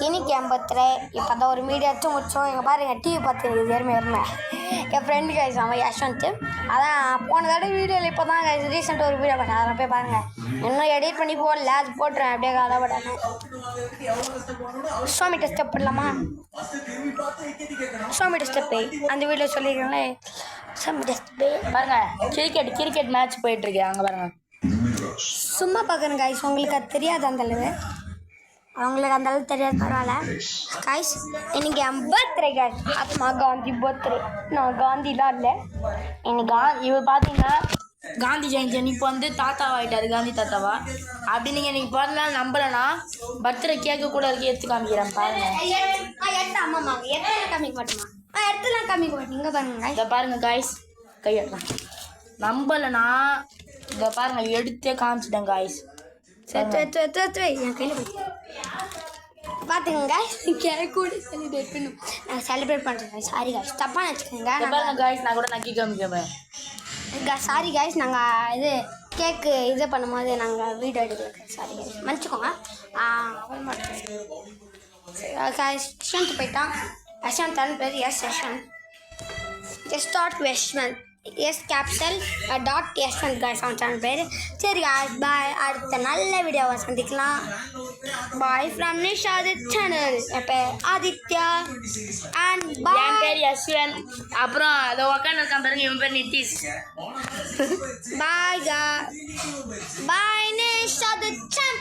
இன்னைக்கு என் பர்த்டே இப்போ தான் ஒரு மீடியா எடுத்து முடிச்சோம். எங்கள் பாருங்க டிவி பார்த்துருக்கு எருமை என் ஃப்ரெண்டு கைஸ் அவன் யஷ்வந்த். அதான் போன தடவை வீடியோவில் இப்போ தான் கைஸ் ரீசெண்டாக ஒரு வீடியோ பண்ணேன், அதெல்லாம் போய் பாருங்கள். இன்னும் எடிட் பண்ணி போடல, அது போட்டுறேன் அப்படியே கவலைப்படானே. சுவாமி டெஸ்ட் பண்ணலாமா? சுவாமி டெஸ்ட் அந்த வீடியோ சொல்லியிருக்கேங்களே சுவாமி டெஸ்ட் பாருங்க கிரிக்கெட் மேட்ச் போயிட்டு இருக்கு அங்கே பாருங்க. சும்மா பார்க்குறேன் கைஸ், உங்களுக்கு அது தெரியாது அந்த அளவு, அவங்களுக்கு அந்த அளவுக்கு தெரியாது, பரவாயில்ல கைஸ். இன்னைக்கு என் பர்த்டே கைஸ், ஆத்மா காந்தி பர்த்டே. நான் காந்திலாம் இல்லை இன்னைக்கு. இவர் பார்த்தீங்கன்னா காந்தி ஜெயந்தி அன்னைக்கு வந்து தாத்தாவாயிட்டாரு, காந்தி தாத்தாவா. அப்படி நீங்கள் இன்னைக்கு பிறந்தநாள் நம்பலைன்னா பர்த்டே கேட்க கூட இருக்கு, எடுத்து காமிக்கிறேன் பாருங்க. ஆமாம்மா எடுத்துலாம் காமிக்க மாட்டோமா? எடுத்துலாம் காமிக்க மாட்டேன். இங்கே பாருங்க இதை பாருங்க காய்ஸ், கையெல்லாம் நம்பலைன்னா இதை பாருங்க எடுத்தே காமிச்சிட்டேன் காய்ஸ். என் கையில் பார்த்துங்க கேக் கூட செலிப்ரேட் பண்ணும். நாங்கள் செலிப்ரேட் பண்ணுறோம். சாரி காய்ஸ், தப்பாக வச்சுக்கோங்க. பாருங்க காய்ஸ், நான் கூட நக்கி காமிக்கிறேன். சாரி காய்ஸ், நாங்கள் இது கேக்கு இது பண்ணும்போது நாங்கள் வீடியோ எடுக்கல, சாரி காய்ஸ் மன்னிச்சுக்கோங்க. அவள் மட்டும் காய்ஸ் யஷ்வந்த் போயிட்டான். யஷ்வந்த் பேர் S Yashwant, start Yashwant, S capital dot Yashwant guys அவன் பேர். சரி காய்ஸ் பாய், அடுத்த நல்ல வீடியோவை சந்திக்கலாம். Bye from நிஷாதித் channel. என் பேர் ஆதித்யா அண்ட் பாய். என் பேர் யஷ்வந்த். அப்புறம் அதை உக்காந்து இருக்கான் பாருங்க, இவன் பேர் நிதிஷ். பாய் நிஷாதித் சேனல்.